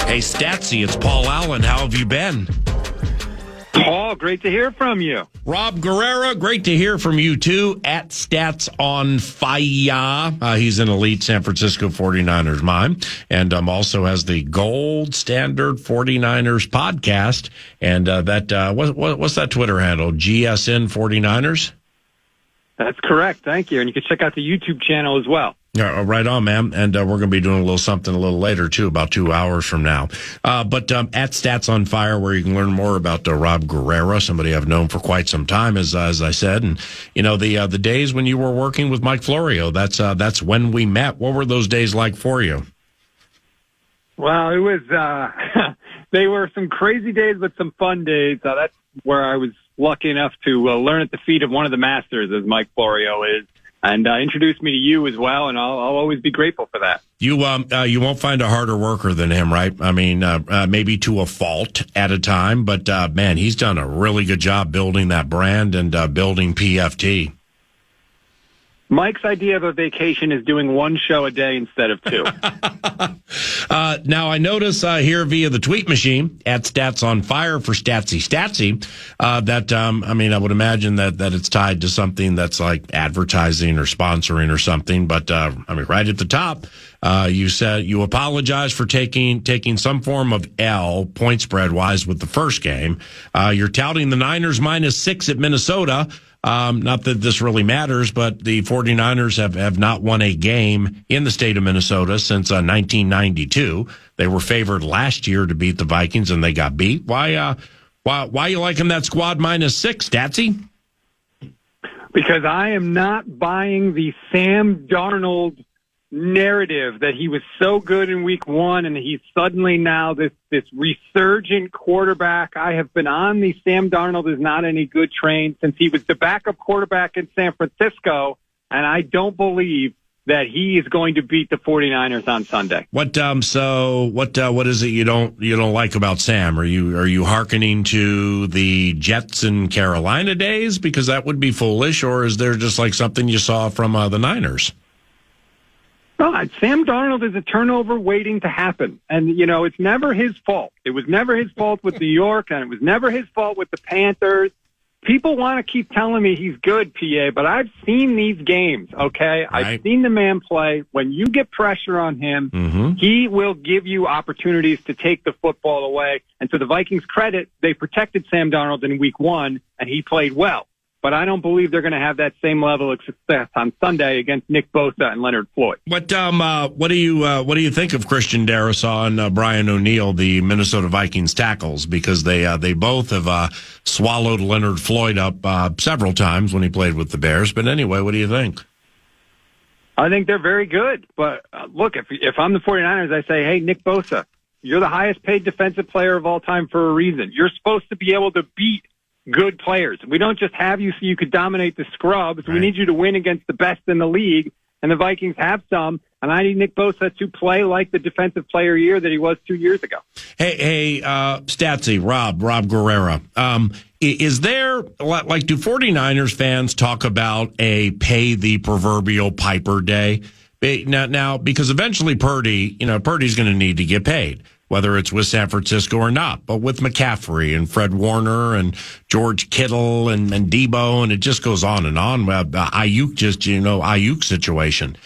Hey, Statsy, it's Paul Allen. How have you been? Paul, great to hear from you. Rob Guerrera, great to hear from you, too, at Stats on Fire. He's an elite San Francisco 49ers mime, and also has the Gold Standard 49ers podcast. And what's that Twitter handle? GSN 49ers? That's correct. Thank you. And you can check out the YouTube channel as well. Yeah, right on, man. And we're going to be doing a little something a little later, too, about 2 hours from now. But at Stats on Fire, where you can learn more about Rob Guerrera, somebody I've known for quite some time, as I said. And, you know, the days when you were working with Mike Florio, that's when we met. What were those days like for you? Well, it was they were some crazy days, but some fun days. That's where I was lucky enough to learn at the feet of one of the masters, as Mike Florio is. And introduced me to you as well, and I'll always be grateful for that. You won't find a harder worker than him, right? I mean, maybe to a fault at a time, but man, he's done a really good job building that brand and building PFT. Mike's idea of a vacation is doing one show a day instead of two. Now, I notice here via the tweet machine at Stats on Fire for Statsy, that, I would imagine that it's tied to something that's like advertising or sponsoring or something. But, right at the top, you said you apologize for taking some form of L point spread wise with the first game. You're touting the Niners -6 at Minnesota. Not that this really matters, but the 49ers have not won a game in the state of Minnesota since 1992. They were favored last year to beat the Vikings, and they got beat. Why you liking that squad -6, Statsy? Because I am not buying the Sam Darnold narrative that he was so good in week one and he's suddenly now this resurgent quarterback. I have been on the Sam Darnold is not any good train since he was the backup quarterback in San Francisco, and I don't believe that he is going to beat the 49ers on Sunday. What is it you don't like about Sam? Are you hearkening to the Jets and Carolina days, because that would be foolish, or is there just like something you saw from the Niners? God, Sam Darnold is a turnover waiting to happen. And, you know, it's never his fault. It was never his fault with New York, and it was never his fault with the Panthers. People want to keep telling me he's good, PA, but I've seen these games, okay? Right. I've seen the man play. When you get pressure on him, he will give you opportunities to take the football away. And to the Vikings' credit, they protected Sam Darnold in week one, and he played well. But I don't believe they're going to have that same level of success on Sunday against Nick Bosa and Leonard Floyd. What do you think of Christian Darrisaw and Brian O'Neill, the Minnesota Vikings tackles? Because they both have swallowed Leonard Floyd up several times when he played with the Bears. But anyway, what do you think? I think they're very good. But look, if I'm the 49ers, I say, hey, Nick Bosa, you're the highest paid defensive player of all time for a reason. You're supposed to be able to beat good players. We don't just have you so you could dominate the scrubs. Right. We need you to win against the best in the league, and the Vikings have some, and I need Nick Bosa to play like the defensive player year that he was 2 years ago. Hey, Statsy, Rob Guerrera. Is there, like, do 49ers fans talk about a pay the proverbial piper day? Now, because eventually Purdy's going to need to get paid, whether it's with San Francisco or not. But with McCaffrey and Fred Warner and George Kittle and Debo, and it just goes on and on. Ayuk situation.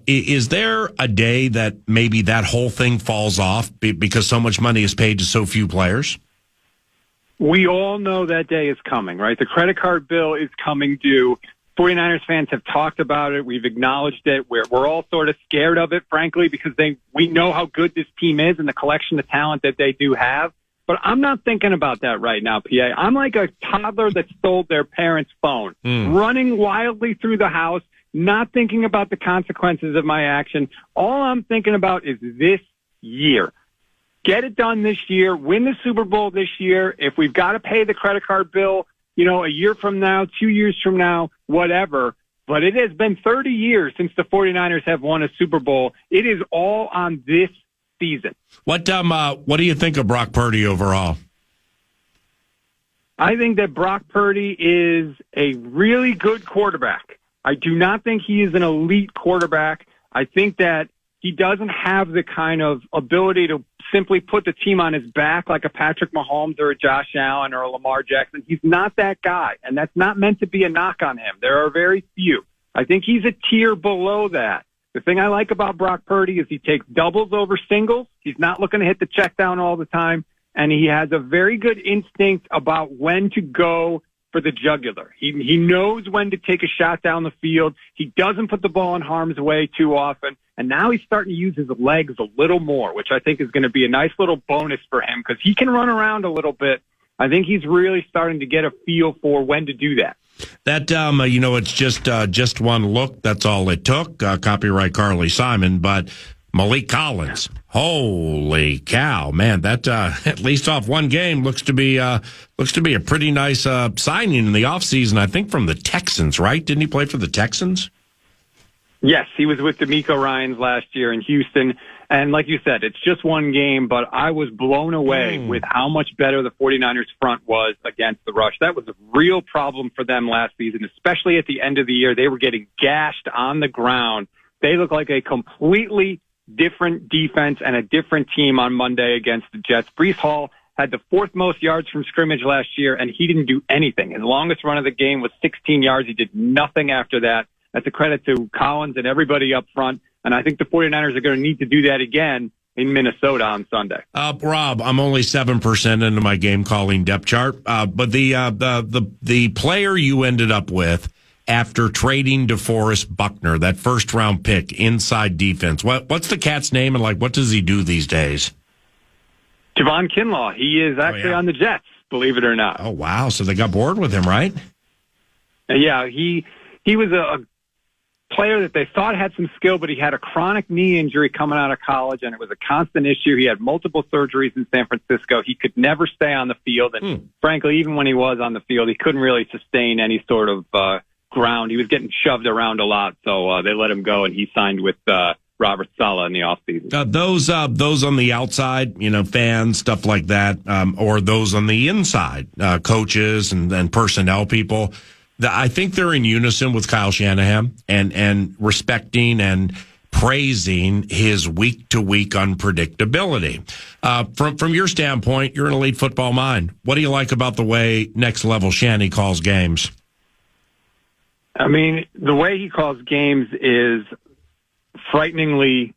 Is there a day that maybe that whole thing falls off because so much money is paid to so few players? We all know that day is coming, right? The credit card bill is coming due. 49ers fans have talked about it. We've acknowledged it. We're all sort of scared of it, frankly, because we know how good this team is and the collection of talent that they do have. But I'm not thinking about that right now, PA. I'm like a toddler that stole their parents' phone, running wildly through the house, not thinking about the consequences of my action. All I'm thinking about is this year. Get it done this year. Win the Super Bowl this year. If we've got to pay the credit card bill, a year from now, 2 years from now, whatever. But it has been 30 years since the 49ers have won a Super Bowl. It is all on this season. What do you think of Brock Purdy overall? I think that Brock Purdy is a really good quarterback. I do not think he is an elite quarterback. I think that he doesn't have the kind of ability to simply put the team on his back like a Patrick Mahomes or a Josh Allen or a Lamar Jackson. He's not that guy, and that's not meant to be a knock on him. There are very few. I think he's a tier below that. The thing I like about Brock Purdy is he takes doubles over singles. He's not looking to hit the check down all the time, and he has a very good instinct about when to go for the jugular. He knows when to take a shot down the field. He doesn't put the ball in harm's way too often. And now he's starting to use his legs a little more, which I think is going to be a nice little bonus for him because he can run around a little bit. I think he's really starting to get a feel for when to do that. That, it's just one look. That's all it took. Copyright Carly Simon, but Malik Collins. Holy cow, man! That at least off one game looks to be a pretty nice signing in the offseason. I think from the Texans, right? Didn't he play for the Texans? Yes, he was with D'Amico Ryans last year in Houston. And like you said, it's just one game, but I was blown away with how much better the 49ers front was against the rush. That was a real problem for them last season, especially at the end of the year. They were getting gashed on the ground. They look like a completely different defense and a different team on Monday against the Jets. Breece Hall had the fourth most yards from scrimmage last year, and he didn't do anything. His longest run of the game was 16 yards. He did nothing after that. That's a credit to Collins and everybody up front. And I think the 49ers are going to need to do that again in Minnesota on Sunday. Rob, I'm only 7% into my game calling depth chart. But the player you ended up with after trading DeForest Buckner, that first round pick, inside defense, what's the cat's name and what does he do these days? Javon Kinlaw. He is actually on the Jets, believe it or not. Oh, wow. So they got bored with him, right? Yeah, he was a player that they thought had some skill, but he had a chronic knee injury coming out of college, and it was a constant issue. He had multiple surgeries in San Francisco. He could never stay on the field, and frankly, even when he was on the field, he couldn't really sustain any sort of ground. He was getting shoved around a lot, so they let him go, and he signed with Robert Saleh in the offseason. Those on the outside, fans, stuff like that, or those on the inside, coaches and personnel people, I think they're in unison with Kyle Shanahan and respecting and praising his week-to-week unpredictability. From your standpoint, you're an elite football mind. What do you like about the way Next Level Shanny calls games? I mean, the way he calls games is frighteningly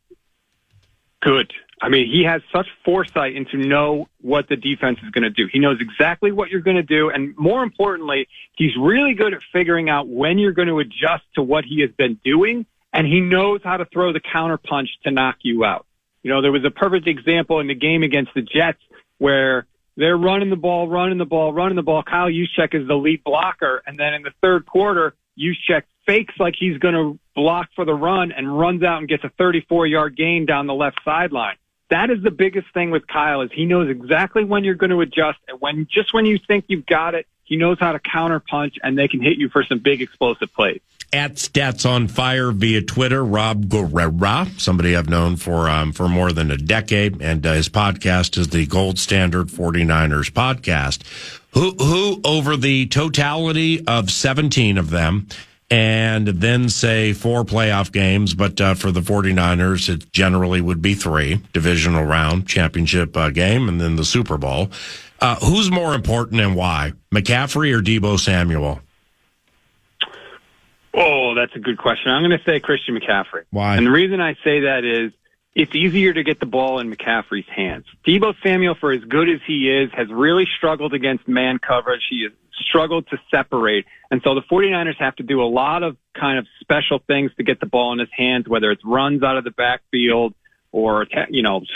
good. I mean, he has such foresight into know what the defense is going to do. He knows exactly what you're going to do. And more importantly, he's really good at figuring out when you're going to adjust to what he has been doing. And he knows how to throw the counterpunch to knock you out. There was a perfect example in the game against the Jets where they're running the ball. Kyle Juszczyk is the lead blocker. And then in the third quarter, Juszczyk fakes like he's going to block for the run and runs out and gets a 34-yard gain down the left sideline. That is the biggest thing with Kyle is he knows exactly when you're going to adjust, and when you think you've got it, he knows how to counterpunch, and they can hit you for some big explosive plays. At Stats on Fire via Twitter, Rob Guerrera, somebody I've known for more than a decade, and his podcast is the Gold Standard 49ers podcast. Who over the totality of 17 of them, and then say 4 playoff games, but for the 49ers, it generally would be 3, divisional round, championship game, and then the Super Bowl. Who's more important and why, McCaffrey or Deebo Samuel? Oh, that's a good question. I'm going to say Christian McCaffrey. Why? And the reason I say that is it's easier to get the ball in McCaffrey's hands. Deebo Samuel, for as good as he is, has really struggled against man coverage. He has struggled to separate. And so the 49ers have to do a lot of kind of special things to get the ball in his hands, whether it's runs out of the backfield or,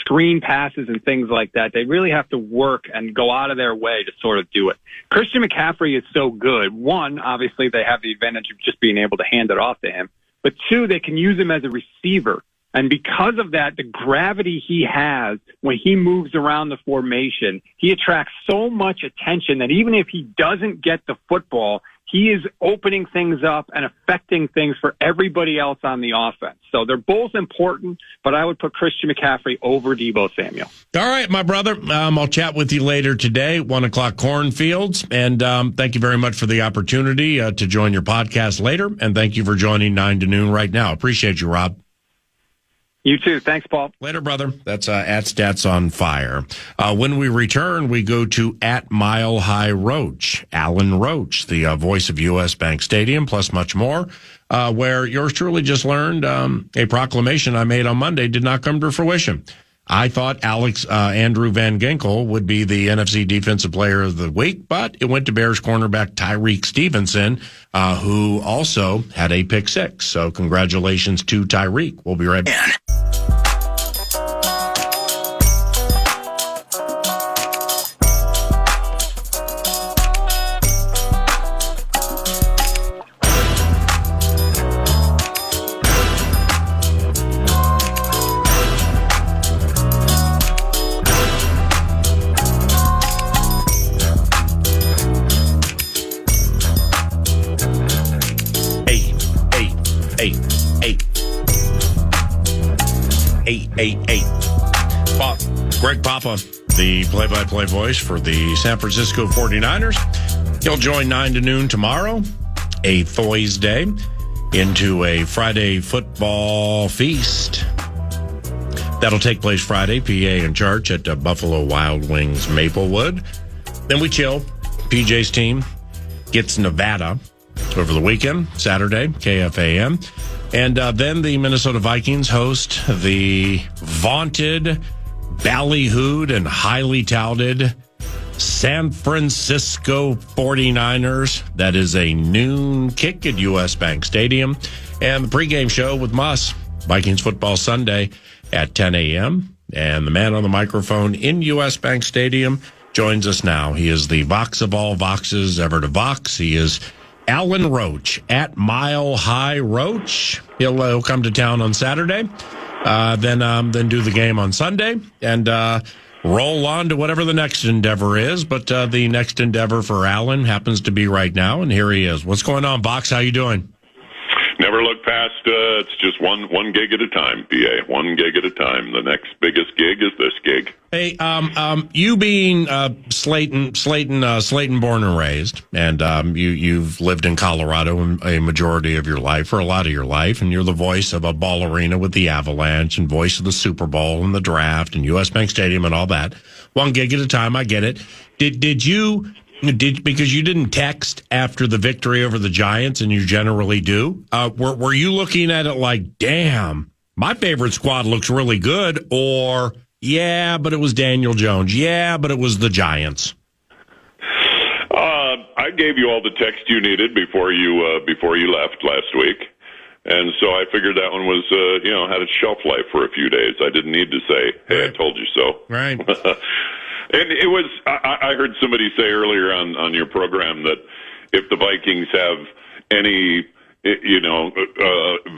screen passes and things like that. They really have to work and go out of their way to sort of do it. Christian McCaffrey is so good. One, obviously they have the advantage of just being able to hand it off to him. But two, they can use him as a receiver. And because of that, the gravity he has when he moves around the formation, he attracts so much attention that even if he doesn't get the football, he is opening things up and affecting things for everybody else on the offense. So they're both important, but I would put Christian McCaffrey over Deebo Samuel. All right, my brother. I'll chat with you later today, 1:00 Cornfields. And thank you very much for the opportunity to join your podcast later. And thank you for joining 9 to noon right now. Appreciate you, Rob. You too. Thanks, Paul. Later, brother. That's at Stats on Fire. When we return, we go to at Mile High Roach, Alan Roach, the voice of U.S. Bank Stadium, plus much more, where yours truly just learned a proclamation I made on Monday did not come to fruition. I thought Andrew Van Ginkel would be the NFC Defensive Player of the Week, but it went to Bears cornerback Tyreek Stevenson, who also had a pick six. So congratulations to Tyreek. We'll be right back. Greg Papa, the play-by-play voice for the San Francisco 49ers. He'll join 9 to noon tomorrow, a Thursday, into a Friday football feast. That'll take place Friday, PA and church at Buffalo Wild Wings Maplewood. Then we chill. PJ's team gets Nevada over the weekend, Saturday, KFAN. And then the Minnesota Vikings host the vaunted, ballyhooed, and highly touted San Francisco 49ers. That is a noon kick at U.S. Bank Stadium. And the pregame show with Muss, Vikings Football Sunday at 10 a.m. And the man on the microphone in U.S. Bank Stadium joins us now. He is the Vox of all Voxes ever to Vox. He is Alan Roach, at Mile High Roach. He'll come to town on Saturday, then do the game on Sunday, and roll on to whatever the next endeavor is. But the next endeavor for Alan happens to be right now, and here he is. What's going on, Vox? How you doing? Never look past, it's just one gig at a time, PA. One gig at a time. The next biggest gig is this gig. Hey, you being Slayton born and raised, and you've lived in Colorado a majority of your life, or a lot of your life, and you're the voice of a ball arena with the Avalanche, and voice of the Super Bowl and the draft and U.S. Bank Stadium and all that. One gig at a time, I get it. Did you because you didn't text after the victory over the Giants, and you generally do, were you looking at it like, damn, my favorite squad looks really good, or, yeah, but it was Daniel Jones, yeah, but it was the Giants? I gave you all the text you needed before you left last week, and so I figured that one was, had its shelf life for a few days. I didn't need to say, hey, I told you so. Right. And it was, I heard somebody say earlier on your program that if the Vikings have any,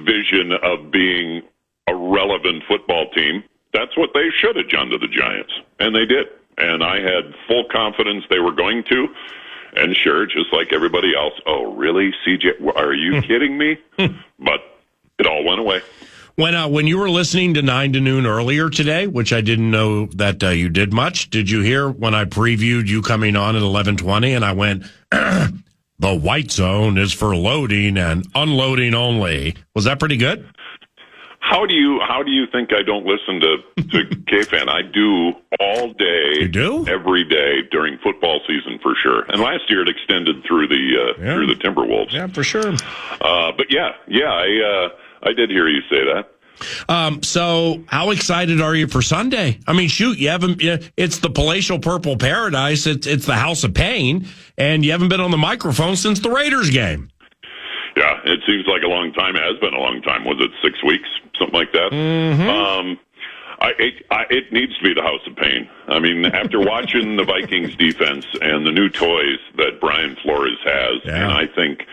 vision of being a relevant football team, that's what they should have done to the Giants. And they did. And I had full confidence they were going to. And sure, just like everybody else, oh, really, CJ, are you kidding me? But it all went away. When you were listening to 9 to noon earlier today, which I didn't know that you did much, did you hear when I previewed you coming on at 11:20 and I went, the white zone is for loading and unloading only? Was that pretty good? How do you think I don't listen to KFAN? I do all day. You do? Every day during football season for sure. And last year it extended through the Timberwolves. Yeah, for sure. But I did hear you say that. So how excited are you for Sunday? I mean, shoot, it's the palatial purple paradise. It's the house of pain, and you haven't been on the microphone since the Raiders game. Yeah, it seems like a long time. It has been a long time. Was it 6 weeks? Something like that? Mm-hmm. It needs to be the house of pain. I mean, after watching the Vikings defense and the new toys that Brian Flores has, and I think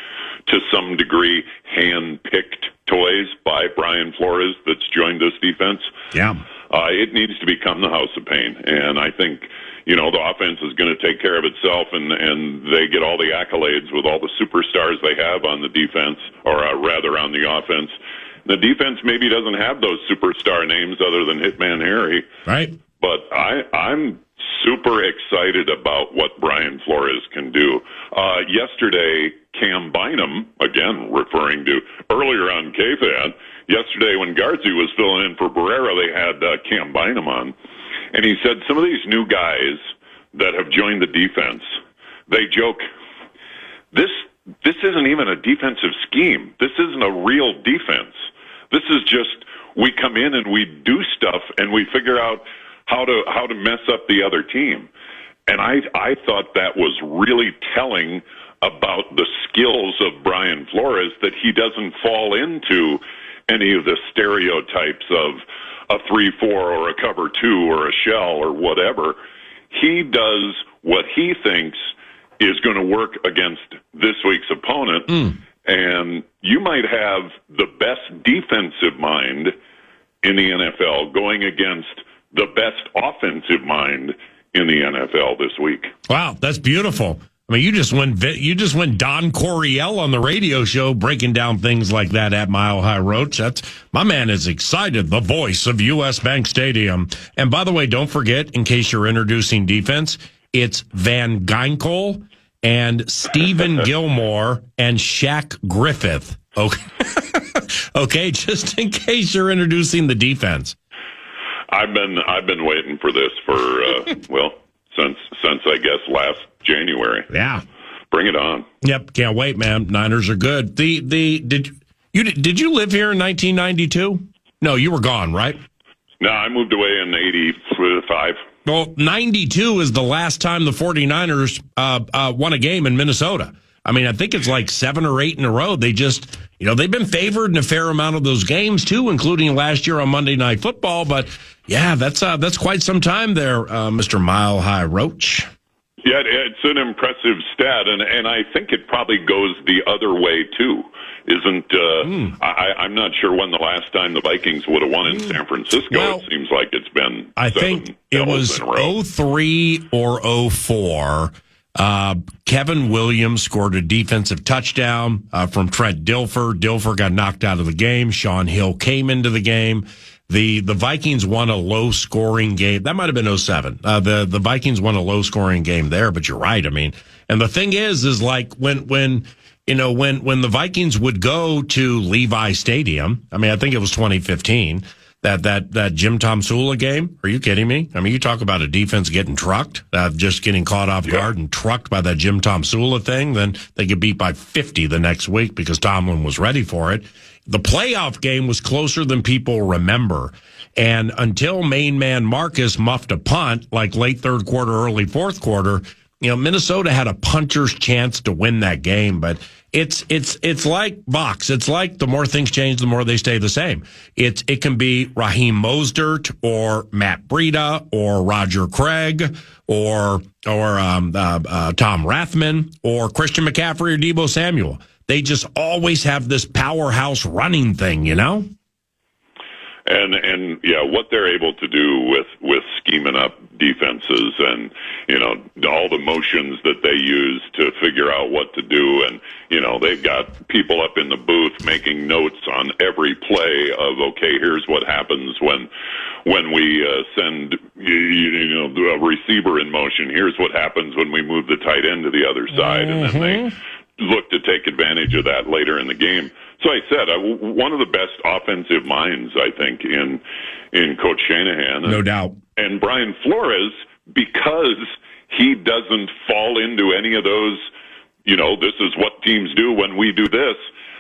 to some degree hand-picked toys by Brian Flores that's joined this defense, it needs to become the house of pain. And I think, the offense is going to take care of itself, and they get all the accolades with all the superstars they have on the defense, or rather on the offense. The defense maybe doesn't have those superstar names other than Hitman Harry. Right. But I'm super excited about what Brian Flores can do. Yesterday, Cam Bynum, again referring to earlier on KFAN, yesterday when Garzi was filling in for Guerrera, they had Cam Bynum on, and he said some of these new guys that have joined the defense, they joke, this isn't even a defensive scheme. This isn't a real defense. This is just we come in and we do stuff and we figure out how to mess up the other team. And I thought that was really telling about the skills of Brian Flores, that he doesn't fall into any of the stereotypes of a 3-4 or a cover 2 or a shell or whatever. He does what he thinks is going to work against this week's opponent. And you might have the best defensive mind in the NFL going against the best offensive mind in the NFL this week. Wow, that's beautiful. I mean, you just went Don Coryell on the radio show breaking down things like that at Mile High Roach. My man is excited, the voice of U.S. Bank Stadium. And by the way, don't forget, in case you're introducing defense, it's Van Ginkel and Stephen Gilmore and Shaq Griffith. Okay. Okay, just in case you're introducing the defense. I've been waiting for this for since I guess last January. Yeah, bring it on. Yep, can't wait, man. Niners are good. Did you live here in 1992? No, you were gone, right? No, I moved away in 85. Well, 92 is the last time the 49ers won a game in Minnesota. I mean, I think it's like 7 or 8 in a row. They just, they've been favored in a fair amount of those games too, including last year on Monday Night Football. But yeah, that's quite some time there, Mr. Mile High Roach. Yeah, it's an impressive stat, and I think it probably goes the other way too. I'm not sure when the last time the Vikings would have won in San Francisco. Well, it seems like it's been. I think it was 03 or 04. Kevin Williams scored a defensive touchdown from Trent Dilfer. Dilfer got knocked out of the game. Sean Hill came into the game. The Vikings won a low-scoring game. That might have been 07. The Vikings won a low-scoring game there, but you're right. I mean, and the thing is like when the Vikings would go to Levi Stadium, I mean, I think it was 2015, that Jim Tomsula game. Are you kidding me? I mean, you talk about a defense getting trucked, just getting caught off guard and trucked by that Jim Tomsula thing. Then they get beat by 50 the next week because Tomlin was ready for it. The playoff game was closer than people remember. And until main man Marcus muffed a punt, like late third quarter, early fourth quarter, Minnesota had a puncher's chance to win that game. But it's like box. It's like the more things change, the more they stay the same. It can be Raheem Mostert or Matt Breida or Roger Craig or Tom Rathman or Christian McCaffrey or Deebo Samuel. They just always have this powerhouse running thing, And what they're able to do with scheming up defenses and, all the motions that they use to figure out what to do. And, they've got people up in the booth making notes on every play of, okay, here's what happens when we send, a receiver in motion. Here's what happens when we move the tight end to the other side. And then they look to take advantage of that later in the game. So I said, one of the best offensive minds, I think, in Coach Shanahan. No doubt. And Brian Flores, because he doesn't fall into any of those, this is what teams do when we do this.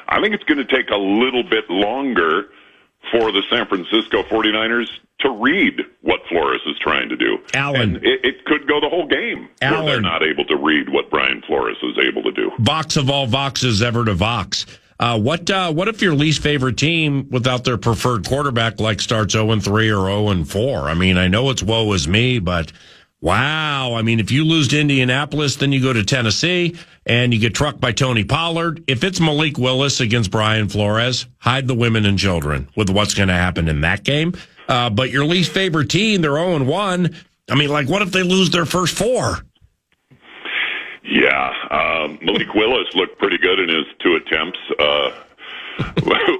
I think it's going to take a little bit longer for the San Francisco 49ers to read what Flores is trying to do. Alan. And it could go the whole game where they're not able to read what Brian Flores is able to do. Vox of all Voxes ever to Vox. What if your least favorite team without their preferred quarterback starts 0-3 or 0-4? I mean, I know it's woe is me, but wow. I mean, if you lose to Indianapolis, then you go to Tennessee and you get trucked by Tony Pollard. If it's Malik Willis against Brian Flores, hide the women and children with what's going to happen in that game. But your least favorite team, they're 0-1. I mean, what if they lose their first 4? Yeah, Malik Willis looked pretty good in his 2 attempts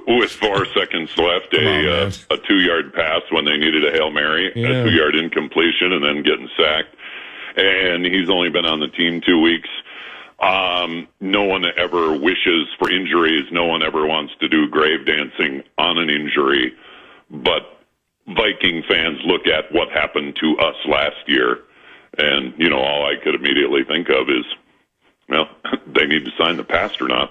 with 4 seconds left. A 2-yard pass when they needed a Hail Mary, a 2-yard incompletion, and then getting sacked. And he's only been on the team 2 weeks. No one ever wishes for injuries. No one ever wants to do grave dancing on an injury. But Viking fans look at what happened to us last year, and, all I could immediately think of is, well, they need to sign the Pasternak.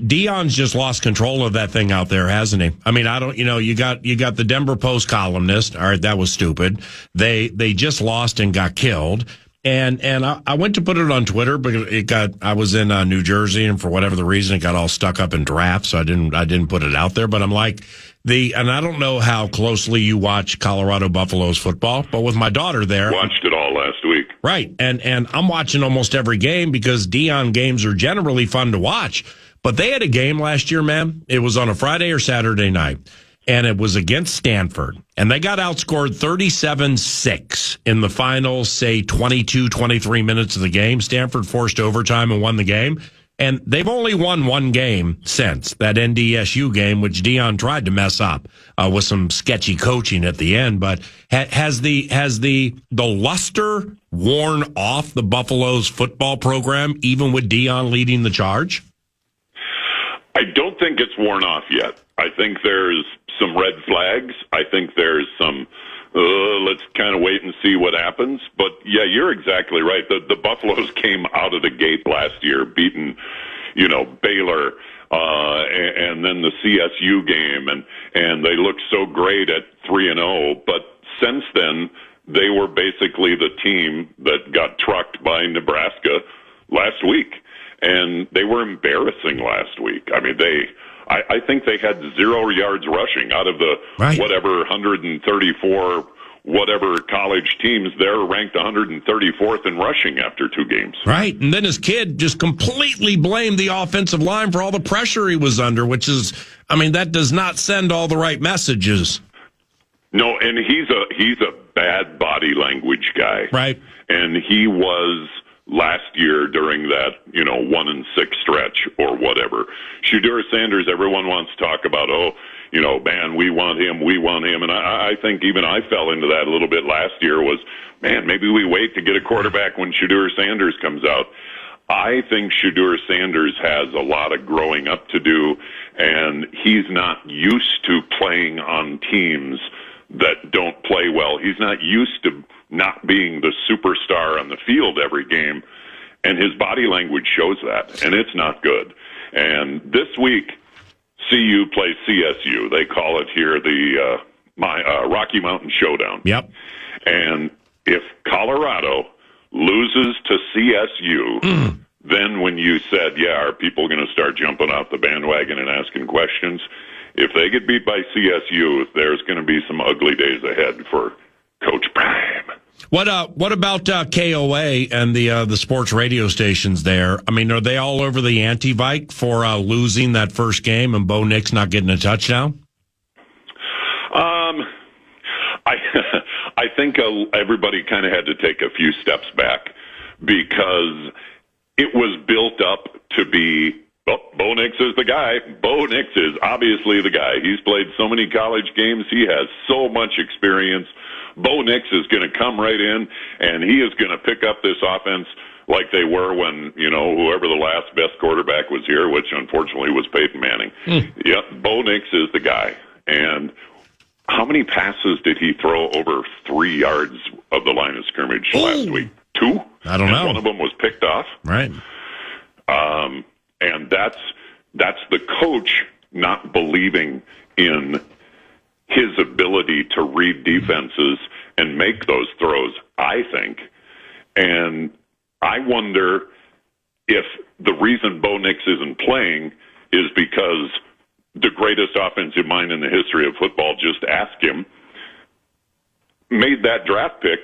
Dion's just lost control of that thing out there, hasn't he? I mean, you got the Denver Post columnist. All right, that was stupid. They just lost and got killed. And I went to put it on Twitter because I was in New Jersey, and for whatever the reason, it got all stuck up in drafts, so I didn't put it out there. But I'm like, and I don't know how closely you watch Colorado Buffaloes football, but with my daughter there, watched it all last week. Right, and I'm watching almost every game because Dion games are generally fun to watch. But they had a game last year, man. It was on a Friday or Saturday night, and it was against Stanford. And they got outscored 37-6 in the final, say, 22, 23 minutes of the game. Stanford forced overtime and won the game. And they've only won one game since, that NDSU game, which Dion tried to mess up with some sketchy coaching at the end. But has the luster worn off the Buffaloes football program, even with Dion leading the charge? I don't think it's worn off yet. I think there's some red flags. I think there's some, let's kind of wait and see what happens. But, yeah, you're exactly right. The Buffaloes came out of the gate last year, beating, Baylor, and then the CSU game, and they looked so great at 3-0. But since then, they were basically the team that got trucked by Nebraska last week. And they were embarrassing last week. I mean, I think they had 0 yards rushing out of the whatever 134 whatever college teams. They're ranked 134th in rushing after 2 games. Right, and then his kid just completely blamed the offensive line for all the pressure he was under, which is, that does not send all the right messages. No, and he's a bad body language guy. Right, and he was last year during that, 1-6 stretch or whatever. Shedeur Sanders, everyone wants to talk about, man, we want him. And I think even I fell into that a little bit last year was, man, maybe we wait to get a quarterback when Shedeur Sanders comes out. I think Shedeur Sanders has a lot of growing up to do, and he's not used to playing on teams that don't play well. He's not used to not being the superstar on the field every game, and his body language shows that, and it's not good. And this week, CU plays CSU. They call it here the Rocky Mountain Showdown. Yep. And if Colorado loses to CSU, then when you said, are people going to start jumping off the bandwagon and asking questions? If they get beat by CSU, there's going to be some ugly days ahead for Coach Prime. What about KOA and the sports radio stations there? Are they all over the anti-Vike for losing that first game and Bo Nix not getting a touchdown? I think everybody kind of had to take a few steps back because it was built up to be, Bo Nix is the guy. Bo Nix is obviously the guy. He's played so many college games. He has so much experience. Bo Nix is going to come right in, and he is going to pick up this offense like they were when, whoever the last best quarterback was here, which unfortunately was Peyton Manning. Yep, Bo Nix is the guy. And how many passes did he throw over 3 yards of the line of scrimmage last week? 2? I don't know. One of them was picked off. Right. And that's the coach not believing in his ability to read defenses and make those throws, I think. And I wonder if the reason Bo Nix isn't playing is because the greatest offensive mind in the history of football, just ask him, made that draft pick,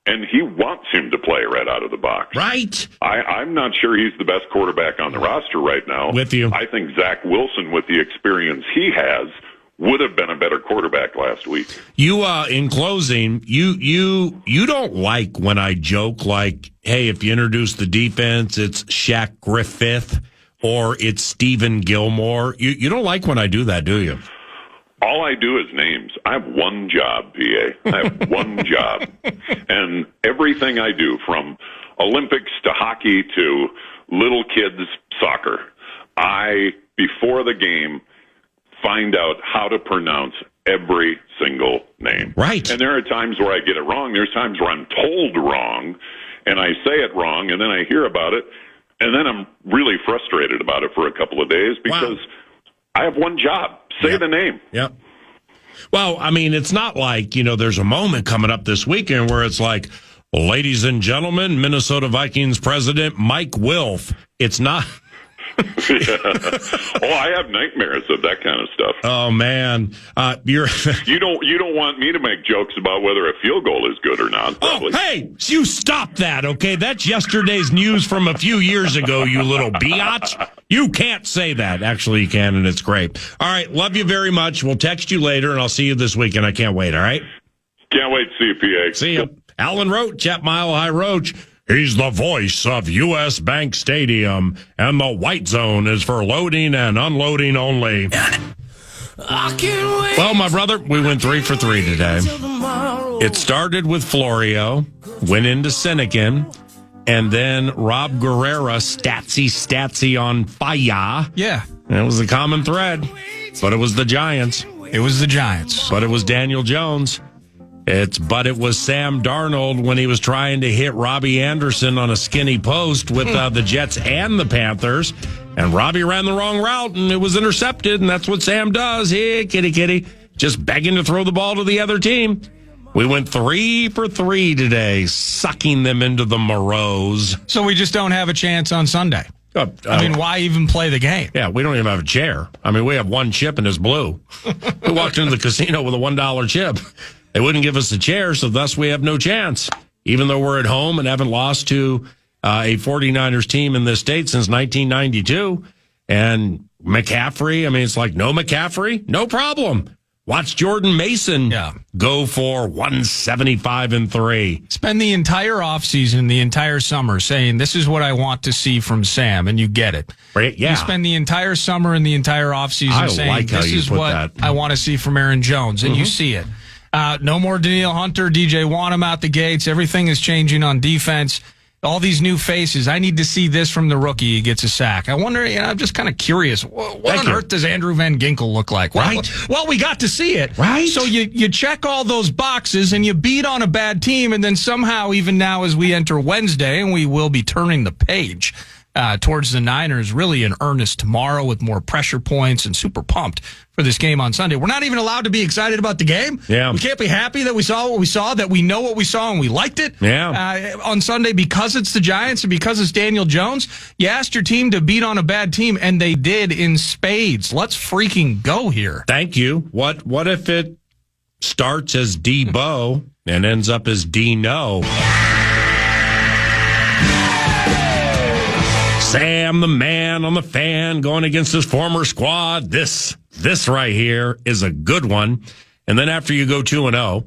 and he wants him to play right out of the box. Right. I'm not sure he's the best quarterback on the roster right now. With you. I think Zach Wilson, with the experience he has, would have been a better quarterback last week. You, in closing, you don't like when I joke like, hey, if you introduce the defense, it's Shaq Griffith or it's Stephen Gilmore. You don't like when I do that, do you? All I do is names. I have one job, PA. I have one job. And everything I do, from Olympics to hockey to little kids soccer, I, before the game, find out how to pronounce every single name. Right. And there are times where I get it wrong. There's times where I'm told wrong, and I say it wrong, and then I hear about it, and then I'm really frustrated about it for a couple of days because I have one job. Say the name. Yep. Well, I mean, it's not like, there's a moment coming up this weekend where it's like, ladies and gentlemen, Minnesota Vikings president Mike Wilf. It's not. I have nightmares of that kind of stuff. Oh man, you don't want me to make jokes about whether a field goal is good or not. Probably. Oh, hey, you stop that, okay? That's yesterday's news from a few years ago. You little biatch. You can't say that. Actually, you can, and it's great. All right, love you very much. We'll text you later, and I'll see you this weekend. I can't wait. All right. Can't wait to see you, PA. See you, Alan Roach at Mile High Roach. He's the voice of U.S. Bank Stadium, and the white zone is for loading and unloading only. Well, my brother, we went 3 for 3 today. It started with Florio, went into Sinekin, and then Rob Guerrera, statsy on fire. Yeah. And it was a common thread, but it was the Giants. It was the Giants. But it was Daniel Jones. But it was Sam Darnold when he was trying to hit Robbie Anderson on a skinny post with the Jets and the Panthers. And Robbie ran the wrong route, and it was intercepted, and that's what Sam does. Hey, kitty, just begging to throw the ball to the other team. We went 3 for 3 today, sucking them into the Moreaus. So we just don't have a chance on Sunday. I mean, why even play the game? Yeah, we don't even have a chair. I mean, we have one chip, and it's blue. We walked into the casino with a $1 chip. They wouldn't give us a chair, so thus we have no chance, even though we're at home and haven't lost to a 49ers team in this state since 1992. And McCaffrey, I mean, it's like, no McCaffrey, no problem. Watch Jordan Mason go for 175-3. Spend the entire offseason, the entire summer saying, this is what I want to see from Sam, and you get it. Right? Yeah. You spend the entire summer and the entire offseason saying, this is what I want to see from Aaron Jones, and you see it. No more Danielle Hunter, DJ Wanham out the gates. Everything is changing on defense. All these new faces. I need to see this from the rookie. He gets a sack. I wonder, I'm just kind of curious. What on earth does Andrew Van Ginkel look like? Well, we got to see it. Right. So you check all those boxes and you beat on a bad team. And then somehow, even now as we enter Wednesday, and we will be turning the page towards the Niners really in earnest tomorrow with more pressure points, and super pumped for this game on Sunday. We're not even allowed to be excited about the game. Yeah. We can't be happy that we saw what we saw, that we know what we saw and we liked it. Yeah. On Sunday, because it's the Giants and because it's Daniel Jones, you asked your team to beat on a bad team, and they did in spades. Let's freaking go here. Thank you. What if it starts as D-Bo and ends up as D-No? Sam, the man on the fan, going against his former squad. This right here is a good one. And then after you go 2-0,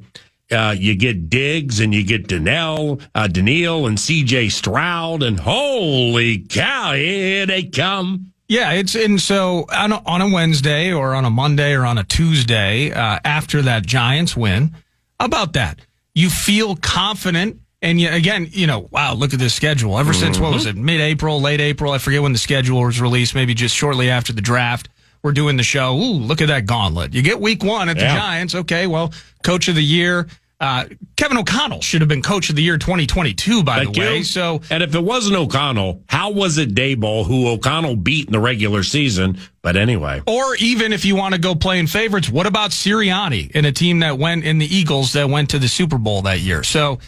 you get Diggs and you get Danielle and C.J. Stroud, and holy cow, here they come. Yeah, so on a Wednesday or on a Monday or on a Tuesday after that Giants win, how about that? You feel confident. And again, wow, look at this schedule. Ever since, what was it, mid-April, late April? I forget when the schedule was released, maybe just shortly after the draft. We're doing the show. Ooh, look at that gauntlet. You get week 1 at the Giants. Okay, well, Coach of the Year. Kevin O'Connell should have been Coach of the Year 2022, by the way. So, and if it wasn't O'Connell, how was it Daboll, who O'Connell beat in the regular season? But anyway. Or even if you want to go playing favorites, what about Sirianni in a team that went in the Eagles that went to the Super Bowl that year? So,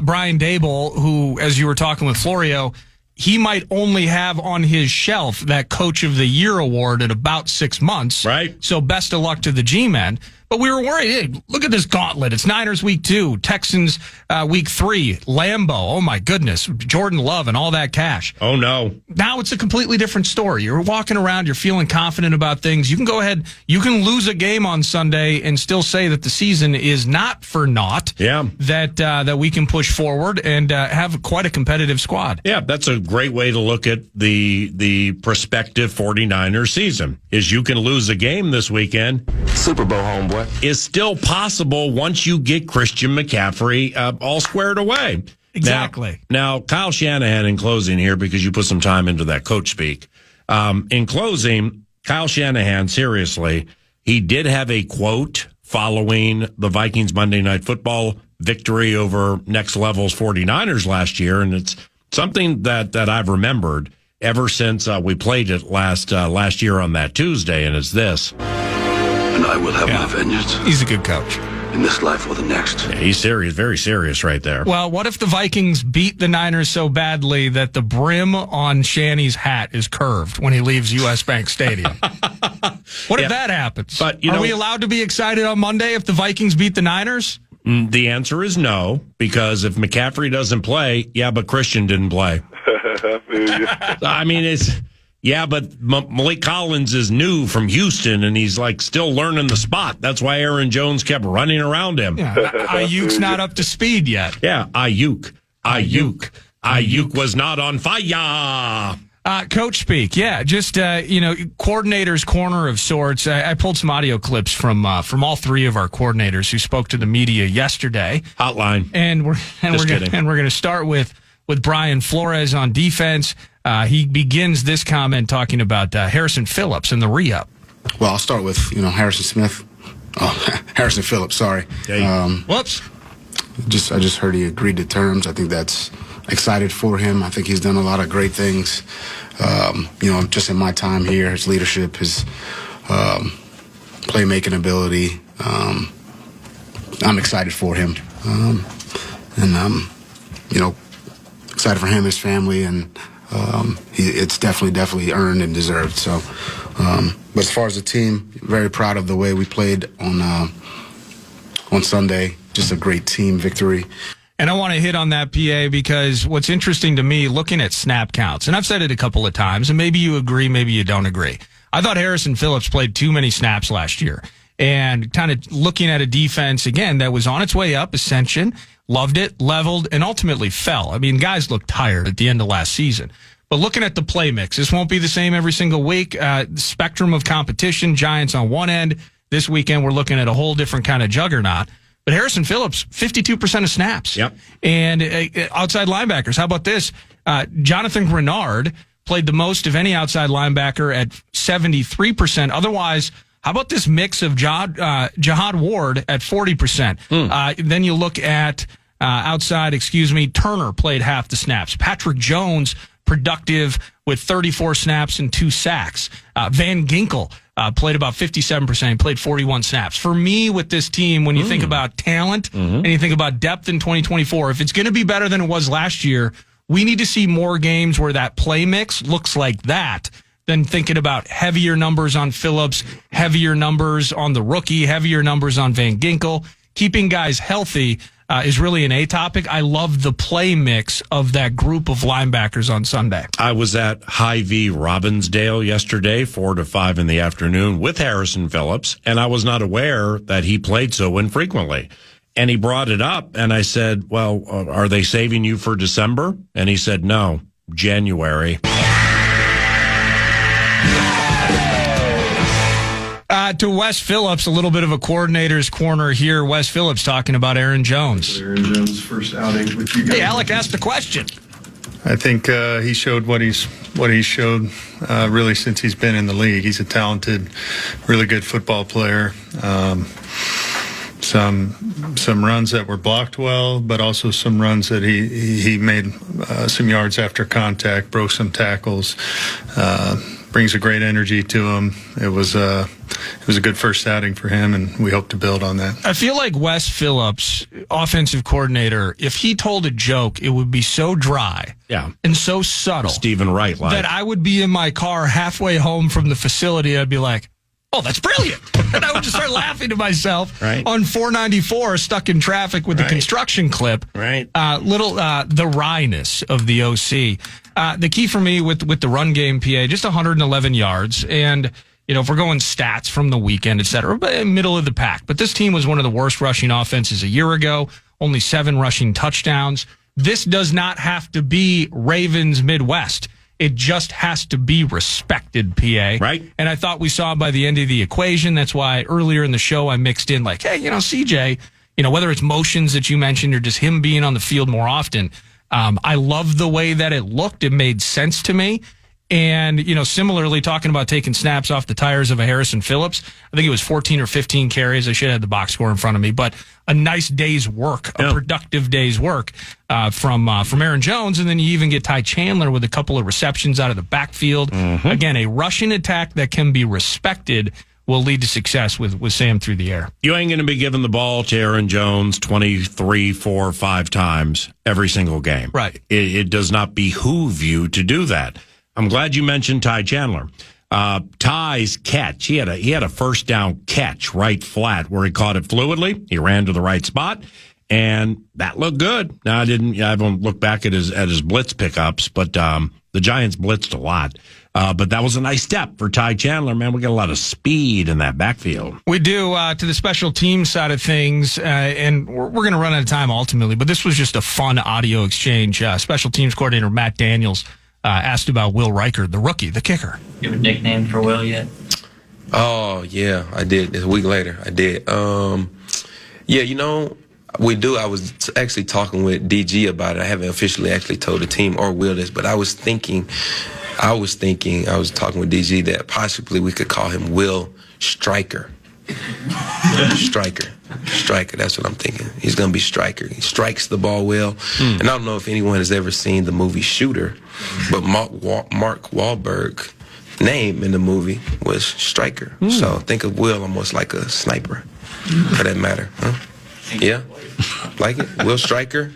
Brian Daboll, who, as you were talking with Florio, he might only have on his shelf that Coach of the Year award in about 6 months. Right. So best of luck to the G-men. But we were worried. Hey, look at this gauntlet. It's Niners week 2, Texans week 3, Lambeau. Oh, my goodness. Jordan Love and all that cash. Oh, no. Now it's a completely different story. You're walking around. You're feeling confident about things. You can go ahead. You can lose a game on Sunday and still say that the season is not for naught. Yeah. That we can push forward and have quite a competitive squad. Yeah, that's a great way to look at the prospective 49ers season, is you can lose a game this weekend. Super Bowl, homeboy. Is still possible once you get Christian McCaffrey all squared away. Exactly. Now, Kyle Shanahan, in closing here, because you put some time into that coach speak. In closing, Kyle Shanahan, seriously, he did have a quote following the Vikings Monday Night Football victory over Next Level's 49ers last year, and it's something that I've remembered ever since we played it last year on that Tuesday, and it's this. And I will have my vengeance. He's a good coach. In this life or the next. Yeah, he's serious, very serious right there. Well, what if the Vikings beat the Niners so badly that the brim on Shanny's hat is curved when he leaves U.S. Bank Stadium? What if that happens? But, Are we allowed to be excited on Monday if the Vikings beat the Niners? The answer is no, because if McCaffrey doesn't play, but Christian didn't play. I mean, but Malik Collins is new from Houston, and he's still learning the spot. That's why Aaron Jones kept running around him. Yeah, Ayuk's not up to speed yet. Yeah, Ayuk was not on fire. CoachSpeak, just coordinator's corner of sorts. I pulled some audio clips from all three of our coordinators who spoke to the media yesterday. Hotline, and we're going to start with Brian Flores on defense. He begins this comment talking about Harrison Phillips and the re-up. Well, I'll start with Harrison Smith. Oh, Harrison Phillips. Sorry. Whoops. I just heard he agreed to terms. I think that's excited for him. I think he's done a lot of great things. Just in my time here, his leadership, his playmaking ability. I'm excited for him, excited for him, his family, and it's definitely earned and deserved. So, but as far as the team, very proud of the way we played on Sunday. Just a great team victory. And I want to hit on that, PA, because what's interesting to me, looking at snap counts, and I've said it a couple of times, and maybe you agree, maybe you don't agree. I thought Harrison Phillips played too many snaps last year. And kind of looking at a defense, again, that was on its way up, ascension, loved it, leveled, and ultimately fell. I mean, guys looked tired at the end of last season. But looking at the play mix, this won't be the same every single week. Spectrum of competition, Giants on one end. This weekend, we're looking at a whole different kind of juggernaut. But Harrison Phillips, 52% of snaps. Yep. And outside linebackers, how about this? Jonathan Grenard played the most of any outside linebacker at 73%. Otherwise, how about this mix of Jihad Ward at 40%? Then you look at Turner played half the snaps. Patrick Jones, productive with 34 snaps and 2 sacks. Van Ginkel played about 57%. He played 41 snaps. For me, with this team, when you think about talent and you think about depth in 2024, if it's going to be better than it was last year, we need to see more games where that play mix looks like that than thinking about heavier numbers on Phillips, heavier numbers on the rookie, heavier numbers on Van Ginkel. Keeping guys healthy is really an A topic. I love the play mix of that group of linebackers on Sunday. I was at Hy-Vee Robbinsdale yesterday, 4 to 5 in the afternoon with Harrison Phillips, and I was not aware that he played so infrequently. And he brought it up, and I said, well, are they saving you for December? And he said, no, January. To Wes Phillips, a little bit of a coordinator's corner here. Wes Phillips talking about Aaron Jones. Aaron Jones' first outing with you guys. Hey, Alec asked the question. I think he showed what he's showed really since he's been in the league. He's a talented, really good football player. Some runs that were blocked well, but also some runs that he made some yards after contact, broke some tackles. Brings a great energy to him. It was a good first outing for him, and we hope to build on that. I feel like Wes Phillips, offensive coordinator, if he told a joke, it would be so dry and so subtle. Stephen Wright like that I would be in my car halfway home from the facility. I'd be like, oh, that's brilliant. And I would just start laughing to myself on 494 stuck in traffic with the construction clip. The wryness of the OC. The key for me with the run game, PA, just 111 yards. And, if we're going stats from the weekend, et cetera, but middle of the pack. But this team was one of the worst rushing offenses a year ago, only 7 rushing touchdowns. This does not have to be Ravens Midwest. It just has to be respected, PA. Right. And I thought we saw by the end of the equation. That's why earlier in the show I mixed in hey, CJ, whether it's motions that you mentioned or just him being on the field more often, I love the way that it looked. It made sense to me. And, similarly, talking about taking snaps off the tires of a Harrison Phillips, I think it was 14 or 15 carries. I should have had the box score in front of me, but a nice day's work, a productive day's work from Aaron Jones. And then you even get Ty Chandler with a couple of receptions out of the backfield. Mm-hmm. Again, a rushing attack that can be respected will lead to success with Sam through the air. You ain't going to be giving the ball to Aaron Jones 23, 4, 5 times every single game. Right. It does not behoove you to do that. I'm glad you mentioned Ty Chandler. Ty's catch, he had a first down catch right flat where he caught it fluidly. He ran to the right spot, and that looked good. Now I haven't looked back at his blitz pickups, but the Giants blitzed a lot. But that was a nice step for Ty Chandler. Man, we got a lot of speed in that backfield. We do, to the special team side of things, and we're going to run out of time ultimately, but this was just a fun audio exchange. Special teams coordinator Matt Daniels asked about Will Riker, the rookie, the kicker. You have a nickname for Will yet? Oh, yeah, I did. It's a week later, I did. We do. I was actually talking with DG about it. I haven't officially actually told the team or Will this, but I was talking with DG that possibly we could call him Will Striker. Striker, that's what I'm thinking. He's going to be Striker. He strikes the ball well. And I don't know if anyone has ever seen the movie Shooter, but Mark Wahlberg's name in the movie was Striker. So think of Will almost like a sniper, for that matter. Huh? Yeah? Like it? Will Striker,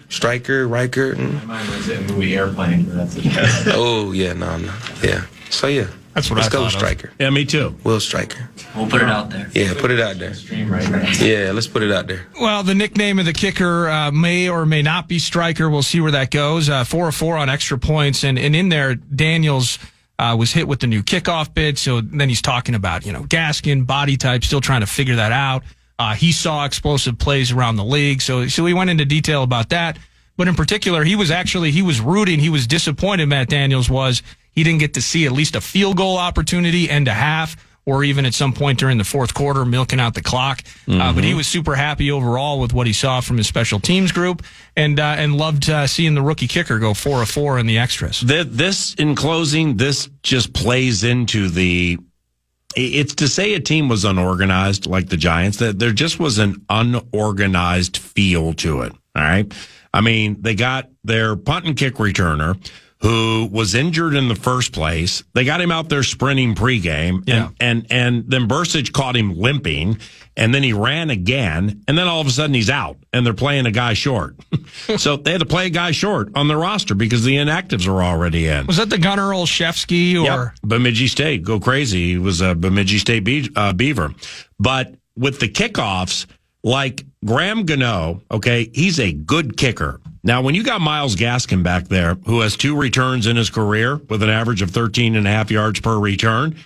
Riker. My mind was in the movie Airplane, but that's it. Oh, yeah, no. Yeah. So, yeah. That's what Let's I go thought Striker. Yeah, me too. Will Striker. We'll put it out there. Yeah, put it out there. Stream right now. Yeah, let's put it out there. Well, the nickname of the kicker may or may not be Striker. We'll see where that goes. 4 of 4 on extra points. And in there, Daniels was hit with the new kickoff bid. So then he's talking about, Gaskin, body type, still trying to figure that out. He saw explosive plays around the league. So he went into detail about that. But in particular, he was rooting. He was disappointed, Matt Daniels was. He didn't get to see at least a field goal opportunity, end a half, or even at some point during the fourth quarter, milking out the clock. But he was super happy overall with what he saw from his special teams group and loved seeing the rookie kicker go 4 of 4 in the extras. This, in closing, this just plays into it's to say a team was unorganized like the Giants, that there just was an unorganized feel to it. All right. I mean, they got their punt and kick returner who was injured in the first place. They got him out there sprinting pregame, and then Bursic caught him limping, and then he ran again, and then all of a sudden he's out, and they're playing a guy short. So they had to play a guy short on their roster because the inactives are already in. Was that the gunner Olszewski or? Yep. Bemidji State, go crazy. He was a Bemidji State Beaver. But with the kickoffs, like Graham Gano, okay, he's a good kicker. Now, when you got Myles Gaskin back there, who has 2 returns in his career with an average of 13.5 yards per return,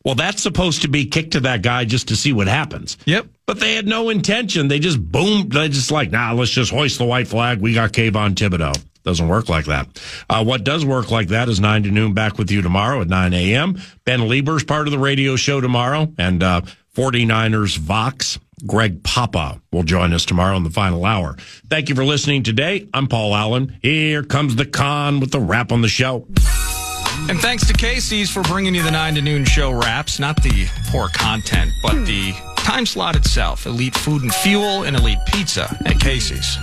well, that's supposed to be kicked to that guy just to see what happens. Yep. But they had no intention. They just boomed. They just let's just hoist the white flag. We got Kayvon Thibodeau. Doesn't work like that. What does work like that is 9 to noon back with you tomorrow at 9 a.m. Ben Lieber's part of the radio show tomorrow, and 49ers Vox. Greg Papa will join us tomorrow in the final hour. Thank you for listening today. I'm Paul Allen. Here comes the con with the wrap on the show. And thanks to Casey's for bringing you the 9 to noon show wraps. Not the poor content, but the time slot itself. Elite food and fuel and elite pizza at Casey's.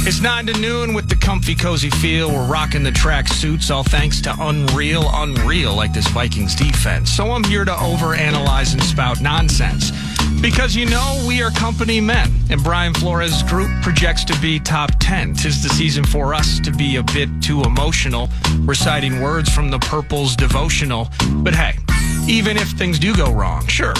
It's 9 to noon with the comfy, cozy feel. We're rocking the track suits, all thanks to Unreal like this Vikings defense. So I'm here to overanalyze and spout nonsense. Because we are company men, and Brian Flores' group projects to be top 10. 'Tis the season for us to be a bit too emotional, reciting words from the Purple's devotional. But hey, even if things do go wrong, sure,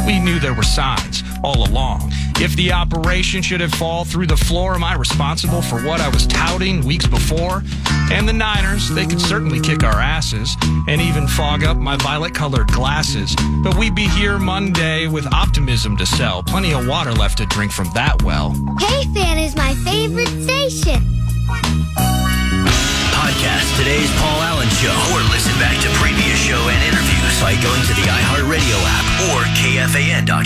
we knew there were signs all along. If the operation should have fallen through the floor, am I responsible for what I was touting weeks before? And the Niners, they could certainly kick our asses and even fog up my violet-colored glasses. But we'd be here Monday with optimism to sell. Plenty of water left to drink from that well. KFAN is my favorite station. Podcast today's Paul Allen Show, or listen back to previous show and interviews by going to the iHeartRadio app or KFAN.com.